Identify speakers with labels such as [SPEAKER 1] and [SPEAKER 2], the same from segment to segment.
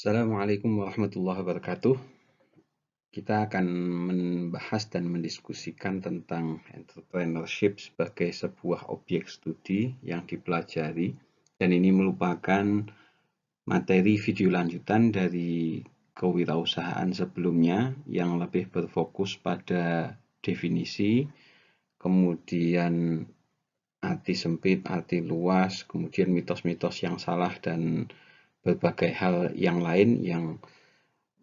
[SPEAKER 1] Assalamualaikum warahmatullahi wabarakatuh. Kita akan membahas dan mendiskusikan tentang entrepreneurship sebagai sebuah objek studi yang dipelajari, dan ini merupakan materi video lanjutan dari kewirausahaan sebelumnya yang lebih berfokus pada definisi, kemudian arti sempit, arti luas, kemudian mitos-mitos yang salah, dan berbagai hal yang lain yang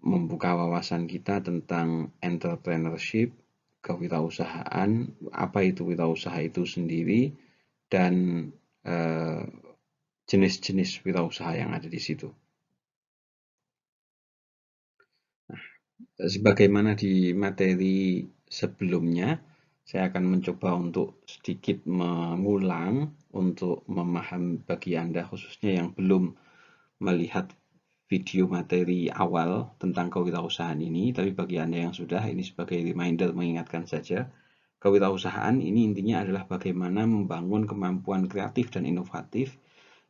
[SPEAKER 1] membuka wawasan kita tentang entrepreneurship, kewirausahaan, apa itu wirausaha itu sendiri, dan jenis-jenis wirausaha yang ada di situ. Nah, sebagaimana di materi sebelumnya, saya akan mencoba untuk sedikit mengulang untuk memahami bagi Anda khususnya yang belum melihat video materi awal tentang kewirausahaan ini, tapi bagi Anda yang sudah, ini sebagai reminder mengingatkan saja. Kewirausahaan ini intinya adalah bagaimana membangun kemampuan kreatif dan inovatif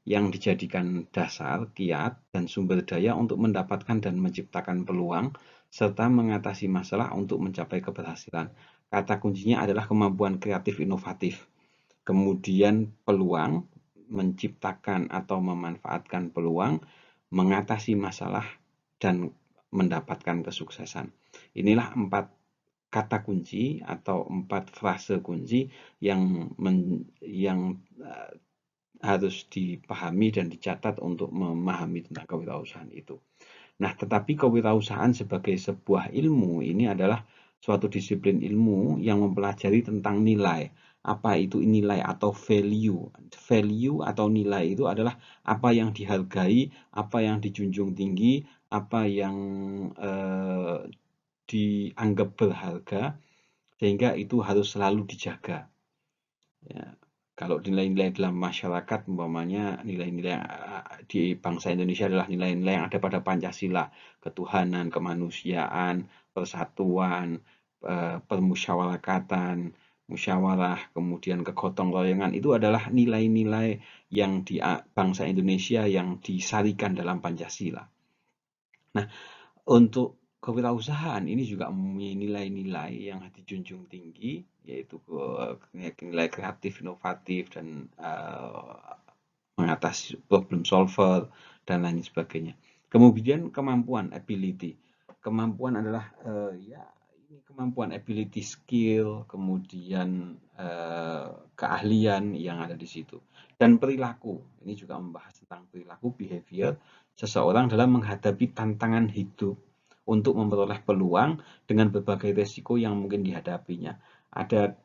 [SPEAKER 1] yang dijadikan dasar, kiat, dan sumber daya untuk mendapatkan dan menciptakan peluang, serta mengatasi masalah untuk mencapai keberhasilan. Kata kuncinya adalah kemampuan kreatif inovatif. Kemudian peluang, menciptakan atau memanfaatkan peluang, mengatasi masalah, dan mendapatkan kesuksesan. Inilah 4 kata kunci atau 4 frase kunci yang harus dipahami dan dicatat untuk memahami tentang kewirausahaan itu. Nah, tetapi kewirausahaan sebagai sebuah ilmu ini adalah suatu disiplin ilmu yang mempelajari tentang nilai. Apa itu nilai atau value? Value atau nilai itu adalah apa yang dihargai, apa yang dijunjung tinggi, apa yang dianggap berharga, sehingga itu harus selalu dijaga. Ya, kalau nilai-nilai dalam masyarakat, umpamanya nilai-nilai di bangsa Indonesia adalah nilai-nilai yang ada pada Pancasila, ketuhanan, kemanusiaan, persatuan, permusyawarakatan, musyawarah, kemudian kegotong royongan, itu adalah nilai-nilai yang di bangsa Indonesia yang disarikan dalam Pancasila. Nah, untuk kewirausahaan ini juga mempunyai nilai-nilai yang dijunjung tinggi, yaitu nilai kreatif, inovatif, dan mengatasi problem solver, dan lain sebagainya. Kemudian kemampuan, ability. Kemampuan adalah kemampuan, ability, skill, kemudian keahlian yang ada di situ. Dan perilaku, ini juga membahas tentang perilaku, behavior, seseorang dalam menghadapi tantangan hidup untuk memperoleh peluang dengan berbagai resiko yang mungkin dihadapinya. Ada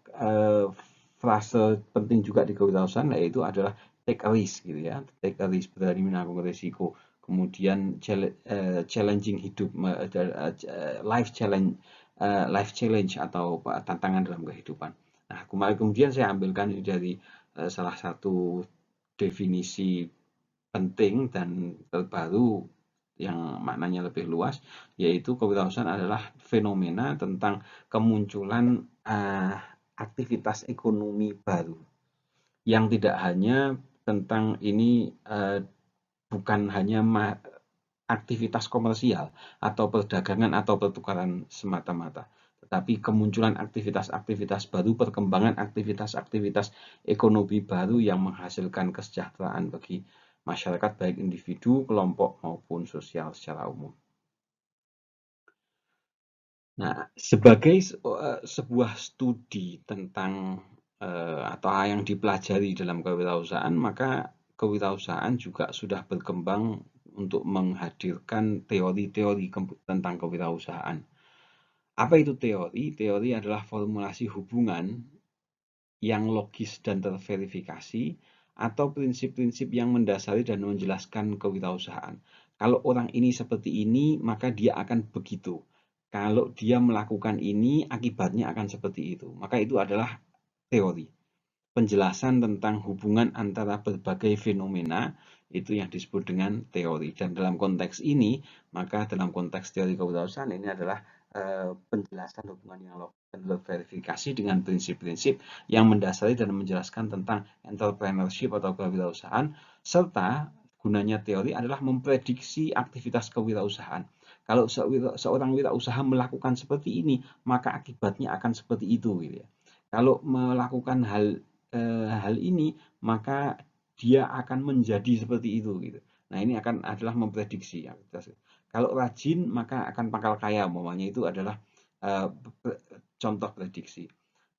[SPEAKER 1] frase penting juga di kewirausahaan, yaitu adalah take a risk, gitu ya. Take a risk, berani menanggung resiko. Kemudian challenging hidup, life challenge atau tantangan dalam kehidupan. Nah, kemudian saya ambilkan ini dari salah satu definisi penting dan terbaru yang maknanya lebih luas, yaitu kewirausahaan adalah fenomena tentang kemunculan aktivitas ekonomi baru yang tidak hanya tentang ini, bukan hanya aktivitas komersial atau perdagangan atau pertukaran semata-mata, tetapi kemunculan aktivitas-aktivitas baru, perkembangan aktivitas-aktivitas ekonomi baru yang menghasilkan kesejahteraan bagi masyarakat, baik individu, kelompok, maupun sosial secara umum. Nah, sebagai sebuah studi tentang atau yang dipelajari dalam kewirausahaan, maka kewirausahaan juga sudah berkembang untuk menghadirkan teori-teori tentang kewirausahaan. Apa itu teori? Teori adalah formulasi hubungan yang logis dan terverifikasi, atau prinsip-prinsip yang mendasari dan menjelaskan kewirausahaan. Kalau orang ini seperti ini, maka dia akan begitu. Kalau dia melakukan ini, akibatnya akan seperti itu. Maka itu adalah teori. Penjelasan tentang hubungan antara berbagai fenomena itu yang disebut dengan teori. Dan dalam konteks ini, maka dalam konteks teori kewirausahaan ini adalah penjelasan hubungan yang logis dan terverifikasi dengan prinsip-prinsip yang mendasari dan menjelaskan tentang entrepreneurship atau kewirausahaan, serta gunanya teori adalah memprediksi aktivitas kewirausahaan. Kalau seorang wirausaha melakukan seperti ini, maka akibatnya akan seperti itu, gitu ya. Kalau melakukan hal ini, maka dia akan menjadi seperti itu, gitu. Nah, ini adalah memprediksi aktivitas. Kalau rajin, maka akan pangkal kaya, umpamanya itu adalah contoh prediksi.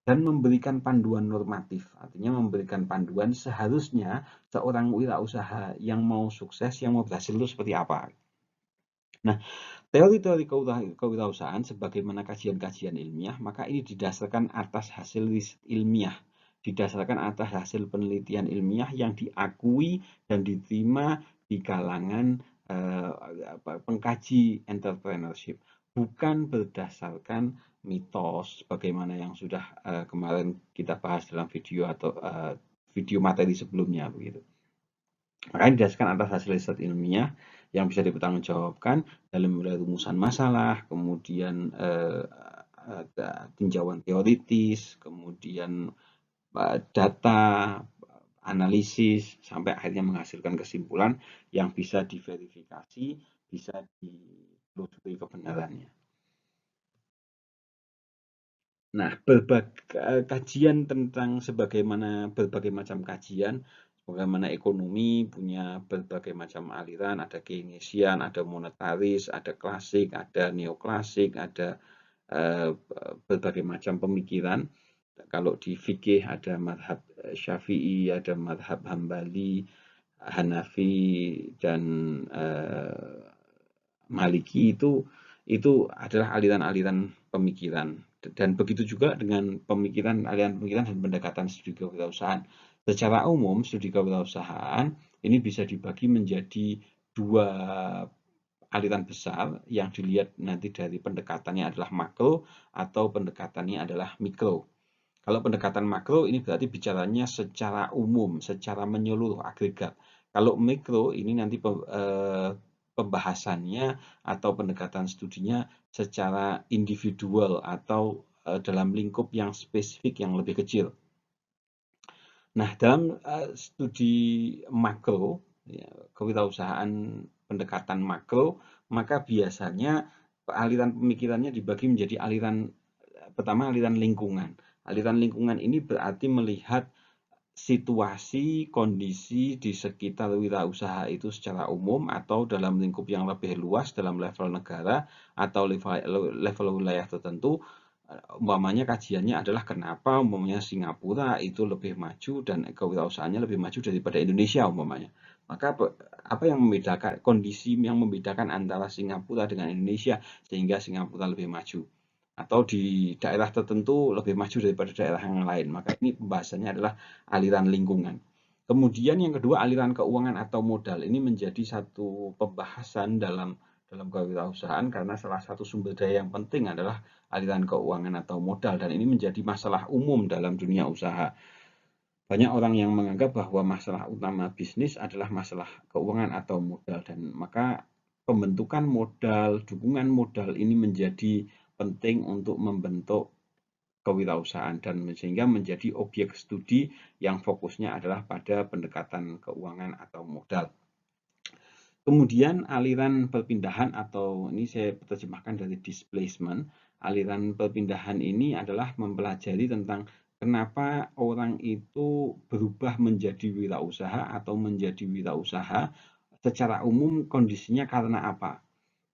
[SPEAKER 1] Dan memberikan panduan normatif, artinya memberikan panduan seharusnya seorang wirausaha yang mau sukses, yang mau berhasil itu seperti apa. Nah, teori-teori kewirausahaan sebagaimana kajian-kajian ilmiah, maka ini didasarkan atas hasil riset ilmiah, didasarkan atas hasil penelitian ilmiah yang diakui dan diterima di kalangan pengkaji entrepreneurship, bukan berdasarkan mitos bagaimana yang sudah kemarin kita bahas dalam video atau video materi sebelumnya begitu. Makanya didasarkan atas hasil riset ilmiah yang bisa dipertanggungjawabkan dalam mulai rumusan masalah, kemudian tinjauan teoritis, kemudian data, analisis, sampai akhirnya menghasilkan kesimpulan yang bisa diverifikasi, bisa ditelusuri kebenarannya. Nah, kajian tentang berbagai macam kajian, bagaimana ekonomi punya berbagai macam aliran, ada Keynesian, ada monetaris, ada klasik, ada neoklasik, ada berbagai macam pemikiran. Kalau di fikih ada madhab Syafi'i, ada madhab Hambali, Hanafi, dan Maliki itu adalah aliran-aliran pemikiran, dan begitu juga dengan aliran pemikiran dan pendekatan studi kewirausahaan. Secara umum, studi kewirausahaan ini bisa dibagi menjadi dua aliran besar yang dilihat nanti dari pendekatannya adalah makro atau pendekatannya adalah mikro. Kalau pendekatan makro ini berarti bicaranya secara umum, secara menyeluruh agregat. Kalau mikro ini nanti pembahasannya atau pendekatan studinya secara individual atau dalam lingkup yang spesifik yang lebih kecil. Nah, dalam studi makro, ya, kewirausahaan pendekatan makro, maka biasanya aliran pemikirannya dibagi menjadi pertama aliran lingkungan. Aliran lingkungan ini berarti melihat situasi, kondisi di sekitar wirausaha itu secara umum atau dalam lingkup yang lebih luas dalam level negara atau level wilayah tertentu. Umpamanya kajiannya adalah kenapa umpamanya Singapura itu lebih maju dan kewirausahaannya lebih maju daripada Indonesia umpamanya. Maka apa yang membedakan, kondisi yang membedakan antara Singapura dengan Indonesia sehingga Singapura lebih maju, atau di daerah tertentu lebih maju daripada daerah yang lain. Maka ini pembahasannya adalah aliran lingkungan. Kemudian yang kedua, aliran keuangan atau modal. Ini menjadi satu pembahasan dalam kewirausahaan karena salah satu sumber daya yang penting adalah aliran keuangan atau modal, dan ini menjadi masalah umum dalam dunia usaha. Banyak orang yang menganggap bahwa masalah utama bisnis adalah masalah keuangan atau modal, dan maka pembentukan modal, dukungan modal ini menjadi penting untuk membentuk kewirausahaan dan sehingga menjadi objek studi yang fokusnya adalah pada pendekatan keuangan atau modal. Kemudian aliran perpindahan, atau ini saya terjemahkan dari displacement. Aliran perpindahan ini adalah mempelajari tentang kenapa orang itu berubah menjadi wirausaha atau menjadi wirausaha. Secara umum kondisinya karena apa?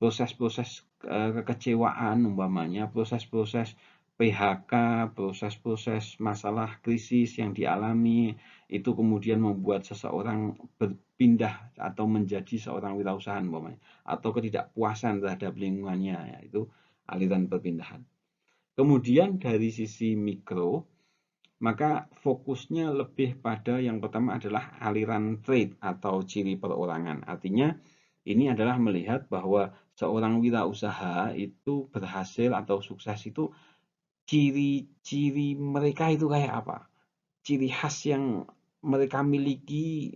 [SPEAKER 1] Proses-proses kekecewaan umpamanya, proses-proses PHK, proses-proses masalah krisis yang dialami, itu kemudian membuat seseorang berpindah atau menjadi seorang wirausahaan umpamanya, atau ketidakpuasan terhadap lingkungannya, yaitu aliran perpindahan. Kemudian dari sisi mikro, maka fokusnya lebih pada yang pertama adalah aliran trait atau ciri perorangan. Artinya ini adalah melihat bahwa seorang wirausaha itu berhasil atau sukses itu ciri-ciri mereka itu kayak apa? Ciri khas yang mereka miliki,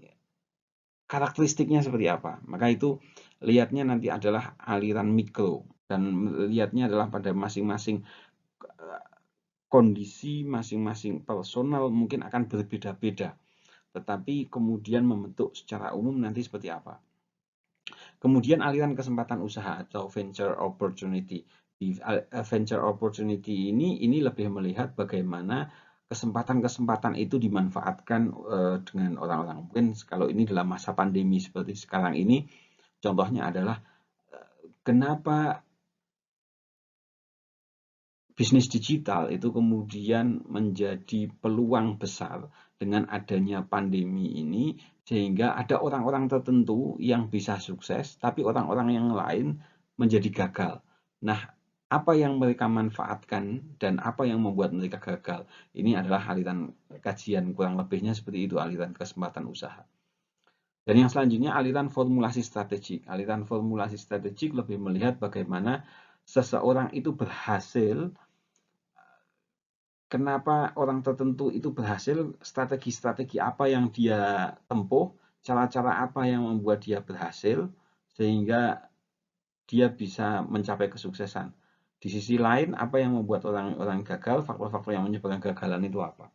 [SPEAKER 1] karakteristiknya seperti apa? Maka itu lihatnya nanti adalah aliran mikro, dan lihatnya adalah pada masing-masing kondisi, masing-masing personal mungkin akan berbeda-beda. tetapi kemudian membentuk secara umum nanti seperti apa. Kemudian aliran kesempatan usaha atau venture opportunity. Di venture opportunity ini lebih melihat bagaimana kesempatan-kesempatan itu dimanfaatkan dengan orang-orang. Mungkin kalau ini dalam masa pandemi seperti sekarang ini, contohnya adalah kenapa bisnis digital itu kemudian menjadi peluang besar dengan adanya pandemi ini, sehingga ada orang-orang tertentu yang bisa sukses, tapi orang-orang yang lain menjadi gagal. Nah, apa yang mereka manfaatkan dan apa yang membuat mereka gagal? Ini adalah aliran kajian kurang lebihnya seperti itu, aliran kesempatan usaha. Dan yang selanjutnya aliran formulasi strategik. Aliran formulasi strategik lebih melihat bagaimana seseorang itu berhasil, kenapa orang tertentu itu berhasil, strategi-strategi apa yang dia tempuh, cara-cara apa yang membuat dia berhasil, sehingga dia bisa mencapai kesuksesan. Di sisi lain, apa yang membuat orang-orang gagal, faktor-faktor yang menyebabkan kegagalan itu apa.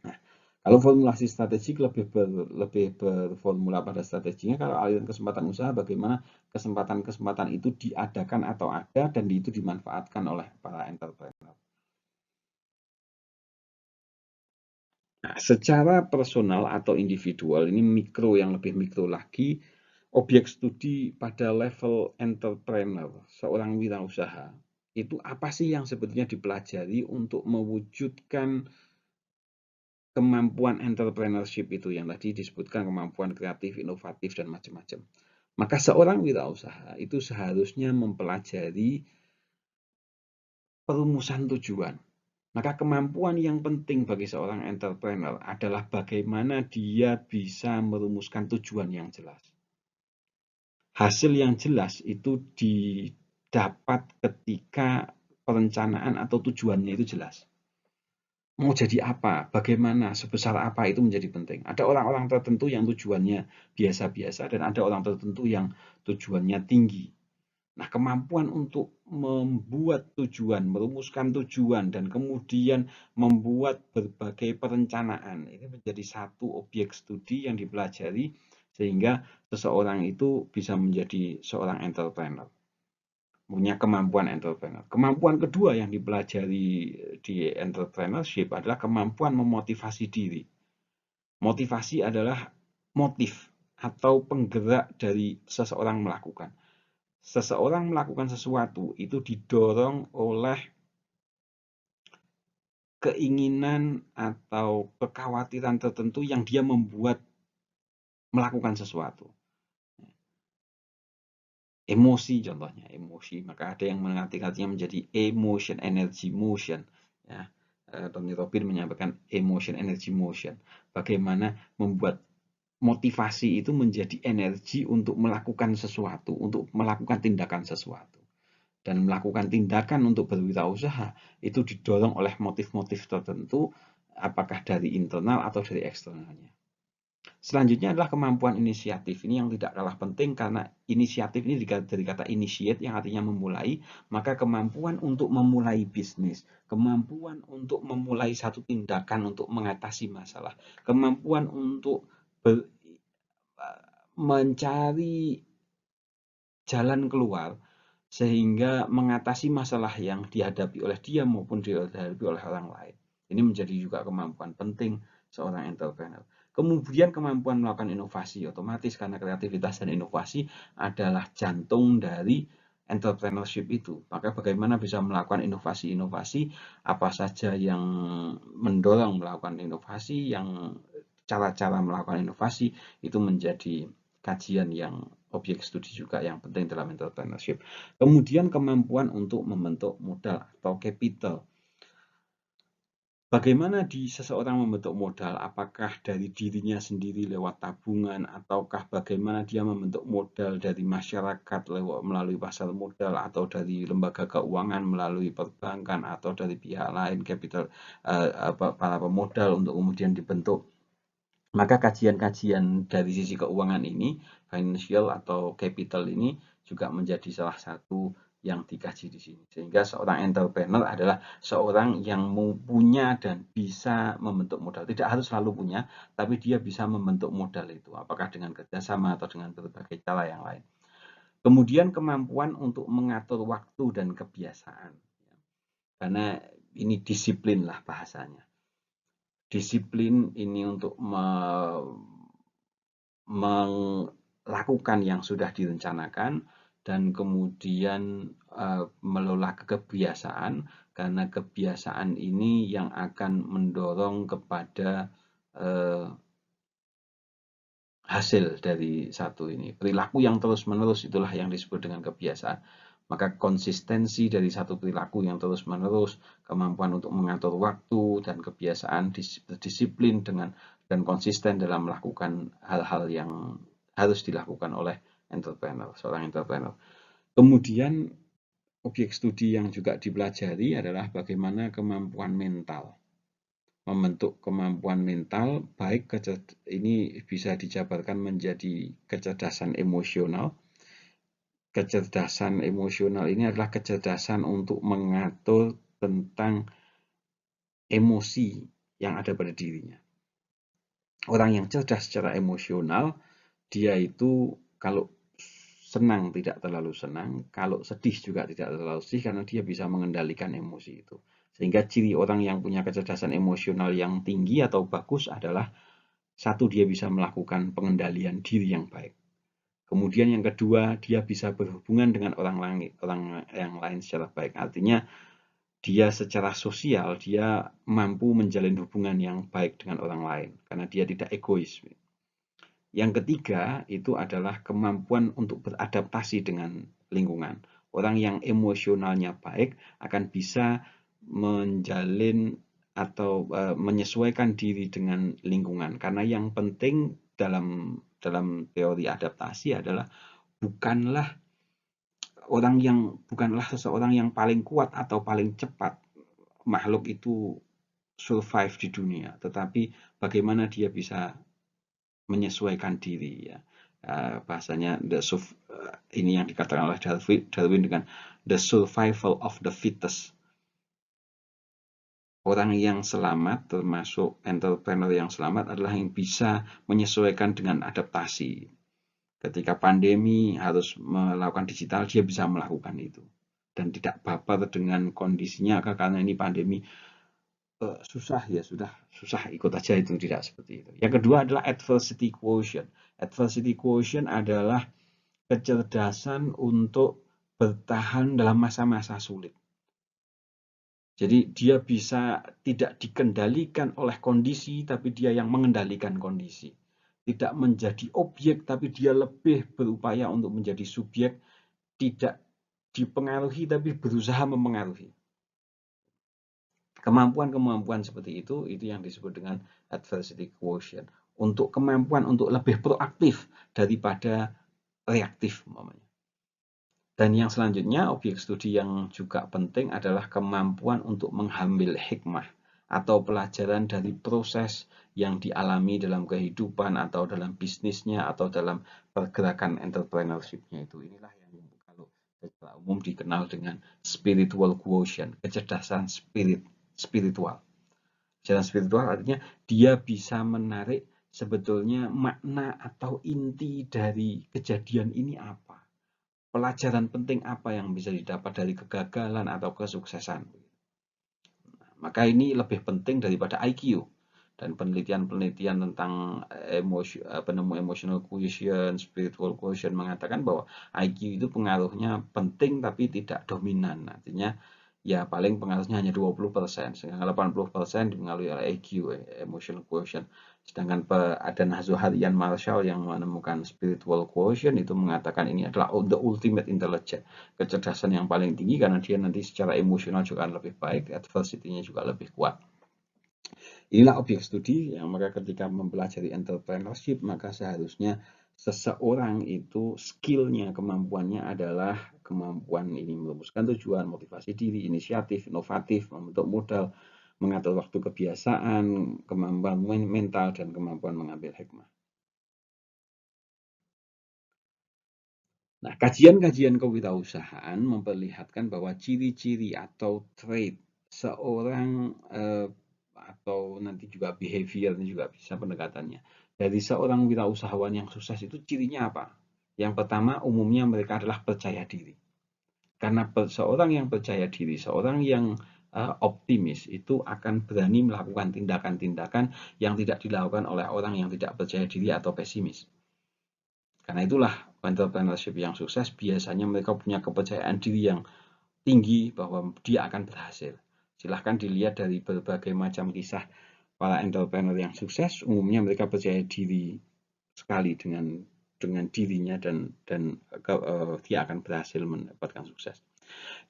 [SPEAKER 1] Nah, kalau formulasi strategik lebih berformula pada strateginya, kalau aliran kesempatan usaha bagaimana kesempatan-kesempatan itu diadakan atau ada dan itu dimanfaatkan oleh para entrepreneur. Nah, secara personal atau individual, ini mikro yang lebih mikro lagi, objek studi pada level entrepreneur, seorang wirausaha, itu apa sih yang sebetulnya dipelajari untuk mewujudkan kemampuan entrepreneurship itu yang tadi disebutkan kemampuan kreatif, inovatif, dan macam-macam. Maka seorang wirausaha itu seharusnya mempelajari perumusan tujuan. Maka kemampuan yang penting bagi seorang entrepreneur adalah bagaimana dia bisa merumuskan tujuan yang jelas. Hasil yang jelas itu didapat ketika perencanaan atau tujuannya itu jelas. Mau jadi apa, bagaimana, sebesar apa itu menjadi penting. Ada orang-orang tertentu yang tujuannya biasa-biasa dan ada orang tertentu yang tujuannya tinggi. Nah, kemampuan untuk membuat tujuan, merumuskan tujuan, dan kemudian membuat berbagai perencanaan, ini menjadi satu objek studi yang dipelajari sehingga seseorang itu bisa menjadi seorang entrepreneur, punya kemampuan entrepreneur. Kemampuan kedua yang dipelajari di entrepreneurship adalah kemampuan memotivasi diri. Motivasi adalah motif atau penggerak dari seseorang melakukan. Seseorang melakukan sesuatu itu didorong oleh keinginan atau kekhawatiran tertentu yang dia membuat melakukan sesuatu. Emosi contohnya, emosi. Maka ada yang mengartikannya menjadi emotion, energy, motion. Ya, Tony Robbins menyampaikan emotion, energy, motion. Bagaimana membuat motivasi itu menjadi energi untuk melakukan sesuatu, untuk melakukan tindakan sesuatu. Dan melakukan tindakan untuk berwirausaha itu didorong oleh motif-motif tertentu, apakah dari internal atau dari eksternalnya. Selanjutnya adalah kemampuan inisiatif. Ini yang tidak kalah penting karena inisiatif ini dari kata initiate yang artinya memulai, maka kemampuan untuk memulai bisnis, kemampuan untuk memulai satu tindakan untuk mengatasi masalah, kemampuan untuk mencari jalan keluar sehingga mengatasi masalah yang dihadapi oleh dia maupun dihadapi oleh orang lain. Ini menjadi juga kemampuan penting seorang entrepreneur. Kemudian kemampuan melakukan inovasi, otomatis karena kreativitas dan inovasi adalah jantung dari entrepreneurship itu. Maka bagaimana bisa melakukan inovasi-inovasi, apa saja yang mendorong melakukan inovasi, yang cara-cara melakukan inovasi, itu menjadi kajian yang objek studi juga yang penting dalam entrepreneurship. Kemudian kemampuan untuk membentuk modal atau capital. Bagaimana seseorang membentuk modal? Apakah dari dirinya sendiri lewat tabungan, ataukah bagaimana dia membentuk modal dari masyarakat melalui pasar modal, atau dari lembaga keuangan melalui perbankan, atau dari pihak lain capital para pemodal untuk kemudian dibentuk. Maka kajian-kajian dari sisi keuangan ini, financial atau capital ini juga menjadi salah satu yang dikaji di sini. Sehingga seorang entrepreneur adalah seorang yang punya dan bisa membentuk modal. Tidak harus selalu punya, tapi dia bisa membentuk modal itu, apakah dengan kerjasama atau dengan berbagai cara yang lain. Kemudian kemampuan untuk mengatur waktu dan kebiasaan. Karena ini disiplin lah bahasanya. Disiplin ini untuk melakukan yang sudah direncanakan dan kemudian melola kebiasaan, karena kebiasaan ini yang akan mendorong kepada hasil dari satu ini. Perilaku yang terus-menerus itulah yang disebut dengan kebiasaan. Maka konsistensi dari satu perilaku yang terus-menerus, kemampuan untuk mengatur waktu dan kebiasaan, disiplin dengan dan konsisten dalam melakukan hal-hal yang harus dilakukan oleh seorang entrepreneur. Kemudian objek studi yang juga dipelajari adalah bagaimana kemampuan mental. Membentuk kemampuan mental, baik ini bisa dijabarkan menjadi kecerdasan emosional. Kecerdasan emosional ini adalah kecerdasan untuk mengatur tentang emosi yang ada pada dirinya. Orang yang cerdas secara emosional, dia itu kalau senang tidak terlalu senang, kalau sedih juga tidak terlalu sedih, karena dia bisa mengendalikan emosi itu. Sehingga ciri orang yang punya kecerdasan emosional yang tinggi atau bagus adalah satu, dia bisa melakukan pengendalian diri yang baik. Kemudian yang kedua, dia bisa berhubungan dengan orang yang lain secara baik. Artinya dia secara sosial, dia mampu menjalin hubungan yang baik dengan orang lain karena dia tidak egois. Yang ketiga itu adalah kemampuan untuk beradaptasi dengan lingkungan. Orang yang emosionalnya baik akan bisa menjalin atau menyesuaikan diri dengan lingkungan, karena yang penting dalam teori adaptasi adalah bukanlah seseorang yang paling kuat atau paling cepat makhluk itu survive di dunia, tetapi bagaimana dia bisa menyesuaikan diri, ya. Bahasanya ini yang dikatakan oleh Darwin dengan the survival of the fittest. Orang yang selamat, termasuk entrepreneur yang selamat, adalah yang bisa menyesuaikan dengan adaptasi. Ketika pandemi harus melakukan digital, dia bisa melakukan itu. Dan tidak baper dengan kondisinya, karena ini pandemi susah, ya sudah, susah, ikut aja itu, tidak seperti itu. Yang kedua adalah adversity quotient. Adversity quotient adalah kecerdasan untuk bertahan dalam masa-masa sulit. Jadi dia bisa tidak dikendalikan oleh kondisi, tapi dia yang mengendalikan kondisi. Tidak menjadi objek, tapi dia lebih berupaya untuk menjadi subjek. Tidak dipengaruhi, tapi berusaha mempengaruhi. Kemampuan-kemampuan seperti itu yang disebut dengan adversity quotient. Untuk kemampuan untuk lebih proaktif daripada reaktif, umpamanya. Dan yang selanjutnya, objek studi yang juga penting adalah kemampuan untuk mengambil hikmah atau pelajaran dari proses yang dialami dalam kehidupan atau dalam bisnisnya atau dalam pergerakan entrepreneurship-nya itu. Inilah yang kalau secara umum dikenal dengan spiritual quotient, kecerdasan spiritual. Kecerdasan spiritual artinya dia bisa menarik sebetulnya makna atau inti dari kejadian ini apa. Pelajaran penting apa yang bisa didapat dari kegagalan atau kesuksesan. Maka ini lebih penting daripada IQ. Dan penelitian-penelitian tentang penemu emotional quotient, spiritual quotient mengatakan bahwa IQ itu pengaruhnya penting tapi tidak dominan. Artinya ya paling pengaruhnya hanya 20%, sedangkan 80% dipengaruhi oleh EQ, emotional quotient. Sedangkan ada Nahzo Harian Marshall yang menemukan spiritual quotient itu mengatakan ini adalah the ultimate intelligence, kecerdasan yang paling tinggi karena dia nanti secara emosional juga lebih baik, adversity-nya juga lebih kuat. Inilah objek studi yang maka ketika mempelajari entrepreneurship maka seharusnya seseorang itu skillnya, kemampuannya adalah kemampuan ini merumuskan tujuan, motivasi diri, inisiatif, inovatif, membentuk modal, mengatur waktu, kebiasaan, kemampuan mental, dan kemampuan mengambil hikmah. Nah, kajian-kajian kewirausahaan memperlihatkan bahwa ciri-ciri atau trait seorang atau nanti juga behavior juga bisa pendekatannya. Dari seorang wirausahawan yang sukses itu cirinya apa? Yang pertama, umumnya mereka adalah percaya diri. Karena seorang yang percaya diri, seorang yang optimis itu akan berani melakukan tindakan-tindakan yang tidak dilakukan oleh orang yang tidak percaya diri atau pesimis. Karena itulah entrepreneurship yang sukses biasanya mereka punya kepercayaan diri yang tinggi bahwa dia akan berhasil. Silahkan dilihat dari berbagai macam kisah para entrepreneur yang sukses, umumnya mereka percaya diri sekali dengan dirinya dan dia akan berhasil mendapatkan sukses.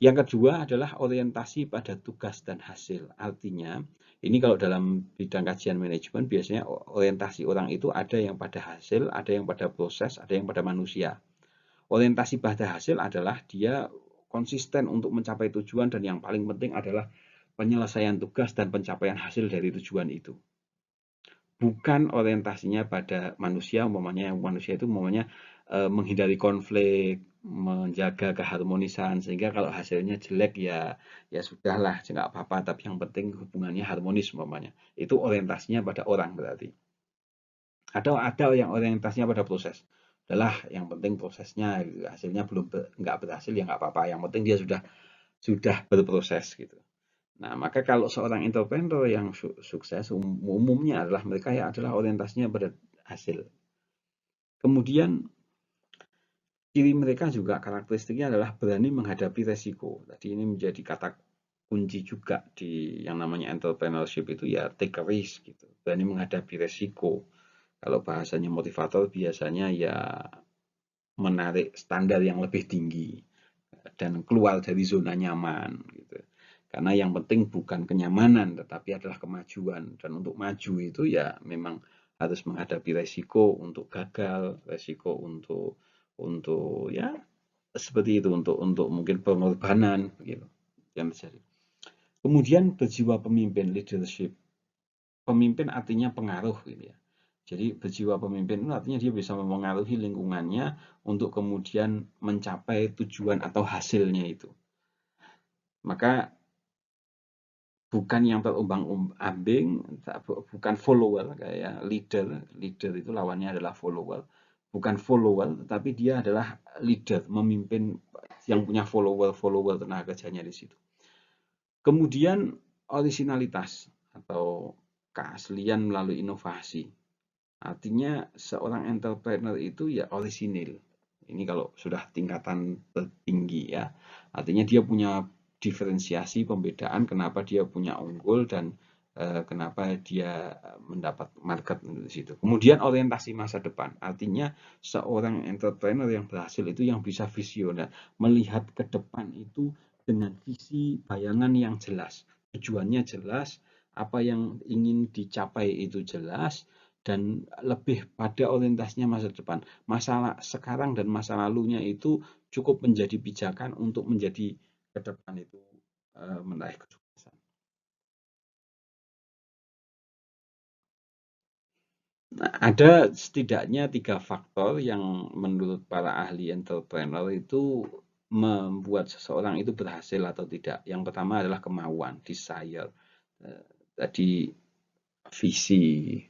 [SPEAKER 1] Yang kedua adalah orientasi pada tugas dan hasil. Artinya, ini kalau dalam bidang kajian manajemen biasanya orientasi orang itu ada yang pada hasil, ada yang pada proses, ada yang pada manusia. Orientasi pada hasil adalah dia konsisten untuk mencapai tujuan dan yang paling penting adalah penyelesaian tugas dan pencapaian hasil dari tujuan itu. Bukan orientasinya pada manusia, umpamanya manusia itu umpamanya menghindari konflik, menjaga keharmonisan, sehingga kalau hasilnya jelek ya sudahlah, nggak apa-apa, tapi yang penting hubungannya harmonis umpamanya. Itu orientasinya pada orang berarti. Ada yang orientasinya pada proses. Adalah yang penting prosesnya, hasilnya belum nggak berhasil ya nggak apa-apa. Yang penting dia sudah berproses gitu. Nah, maka kalau seorang entrepreneur yang sukses umumnya adalah mereka yang adalah orientasinya pada hasil. Kemudian ciri mereka juga karakteristiknya adalah berani menghadapi resiko. Tadi ini menjadi kata kunci juga di yang namanya entrepreneurship itu ya take a risk gitu. Berani menghadapi resiko. Kalau bahasanya motivator biasanya ya menarik standar yang lebih tinggi dan keluar dari zona nyaman gitu. Karena yang penting bukan kenyamanan tetapi adalah kemajuan, dan untuk maju itu ya memang harus menghadapi resiko untuk gagal, resiko untuk ya seperti itu, untuk mungkin pengorbanan gitu yang terjadi. Kemudian berjiwa pemimpin, leadership. Pemimpin artinya pengaruh gitu ya. Jadi berjiwa pemimpin itu artinya dia bisa mempengaruhi lingkungannya untuk kemudian mencapai tujuan atau hasilnya itu. Maka bukan yang terombang-ambing, bukan follower kayak leader. Leader itu lawannya adalah follower. Bukan follower, tetapi dia adalah leader, memimpin yang punya follower tenaga kerjanya di situ. Kemudian originalitas atau keaslian melalui inovasi. Artinya seorang entrepreneur itu ya orisinil. Ini kalau sudah tingkatan tertinggi ya. Artinya dia punya diferensiasi pembedaan kenapa dia punya unggul dan kenapa dia mendapat market di situ. Kemudian orientasi masa depan. Artinya seorang entrepreneur yang berhasil itu yang bisa visioner, melihat ke depan itu dengan visi bayangan yang jelas. Tujuannya jelas, apa yang ingin dicapai itu jelas, dan lebih pada orientasinya masa depan. Masalah sekarang dan masa lalunya itu cukup menjadi pijakan untuk menjadi ke depan itu meraih kesuksesan. Nah, ada setidaknya 3 faktor yang menurut para ahli entrepreneur itu membuat seseorang itu berhasil atau tidak. Yang pertama adalah kemauan, desire. Tadi visi,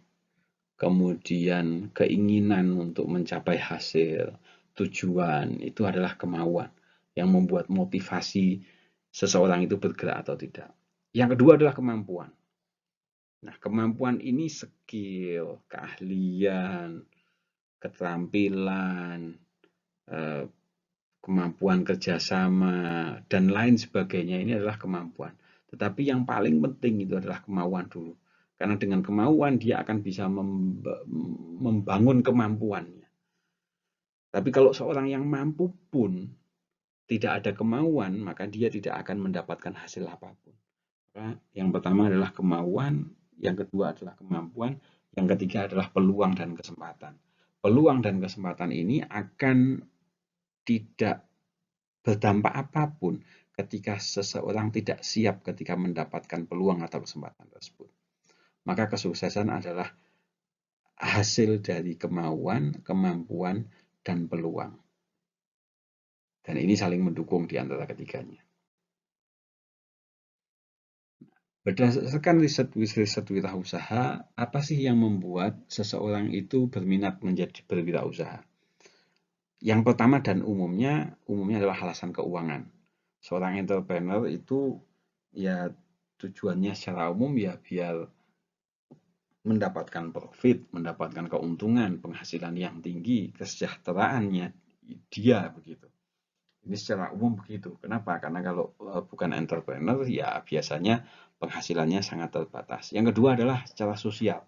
[SPEAKER 1] kemudian keinginan untuk mencapai hasil, tujuan, itu adalah kemauan yang membuat motivasi seseorang itu bergerak atau tidak. Yang kedua adalah kemampuan. Nah, kemampuan ini skill, keahlian, keterampilan, kemampuan kerjasama, dan lain sebagainya. Ini adalah kemampuan. Tetapi yang paling penting itu adalah kemauan dulu. Karena dengan kemauan dia akan bisa membangun kemampuannya. Tapi kalau seorang yang mampu pun tidak ada kemauan, maka dia tidak akan mendapatkan hasil apapun. Maka yang pertama adalah kemauan, yang kedua adalah kemampuan, yang ketiga adalah peluang dan kesempatan. Peluang dan kesempatan ini akan tidak berdampak apapun ketika seseorang tidak siap ketika mendapatkan peluang atau kesempatan tersebut. Maka kesuksesan adalah hasil dari kemauan, kemampuan, dan peluang. Dan ini saling mendukung di antara ketiganya. Berdasarkan riset wirausaha, apa sih yang membuat seseorang itu berminat menjadi berwirausaha? Yang pertama dan umumnya adalah alasan keuangan. Seorang entrepreneur itu ya tujuannya secara umum ya biar mendapatkan profit, mendapatkan keuntungan, penghasilan yang tinggi, kesejahteraannya dia begitu. Ini secara umum begitu. Kenapa? Karena kalau bukan entrepreneur ya biasanya penghasilannya sangat terbatas. Yang kedua adalah secara sosial.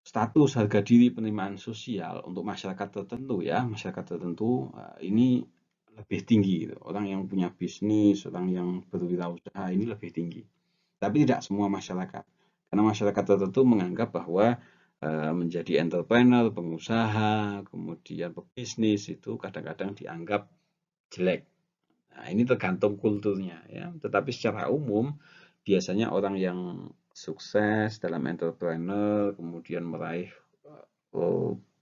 [SPEAKER 1] Status harga diri penerimaan sosial untuk masyarakat tertentu ya, masyarakat tertentu ini lebih tinggi. Orang yang punya bisnis, orang yang berwirausaha ini lebih tinggi. Tapi tidak semua masyarakat. Karena masyarakat tertentu menganggap bahwa menjadi entrepreneur, pengusaha, kemudian pebisnis itu kadang-kadang dianggap jelek. Nah, ini tergantung kulturnya ya. Tetapi secara umum biasanya orang yang sukses dalam entrepreneur kemudian meraih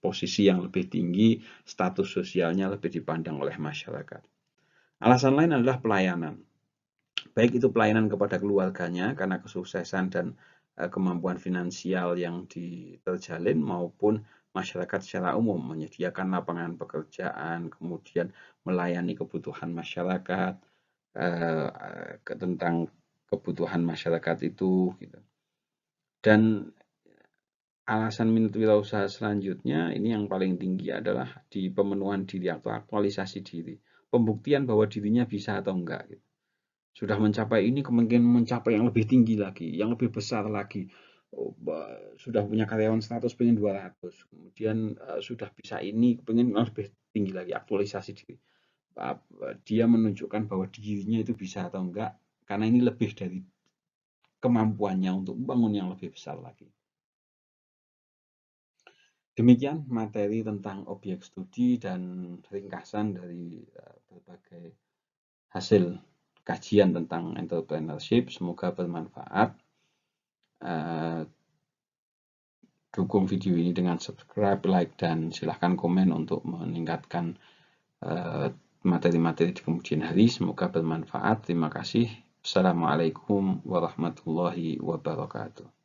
[SPEAKER 1] posisi yang lebih tinggi, status sosialnya lebih dipandang oleh masyarakat. Alasan lain adalah pelayanan. Baik itu pelayanan kepada keluarganya karena kesuksesan dan kemampuan finansial yang terjalin maupun masyarakat secara umum menyediakan lapangan pekerjaan, kemudian melayani kebutuhan masyarakat tentang kebutuhan masyarakat itu. Gitu. Dan alasan minat wirausaha selanjutnya ini yang paling tinggi adalah di pemenuhan diri atau aktualisasi diri, pembuktian bahwa dirinya bisa atau enggak. Gitu. Sudah mencapai ini kemungkinan mencapai yang lebih tinggi lagi, yang lebih besar lagi. Sudah punya karyawan 100 pengen 200, kemudian sudah bisa ini pengen lebih tinggi lagi, aktualisasi diri. Dia menunjukkan bahwa dirinya itu bisa atau enggak karena ini lebih dari kemampuannya untuk membangun yang lebih besar lagi. Demikian materi tentang objek studi dan ringkasan dari berbagai hasil kajian tentang entrepreneurship. Semoga bermanfaat. Dukung video ini dengan subscribe, like, dan silahkan komen untuk meningkatkan materi-materi di kemudian hari. Semoga bermanfaat. Terima kasih. Assalamualaikum warahmatullahi wabarakatuh.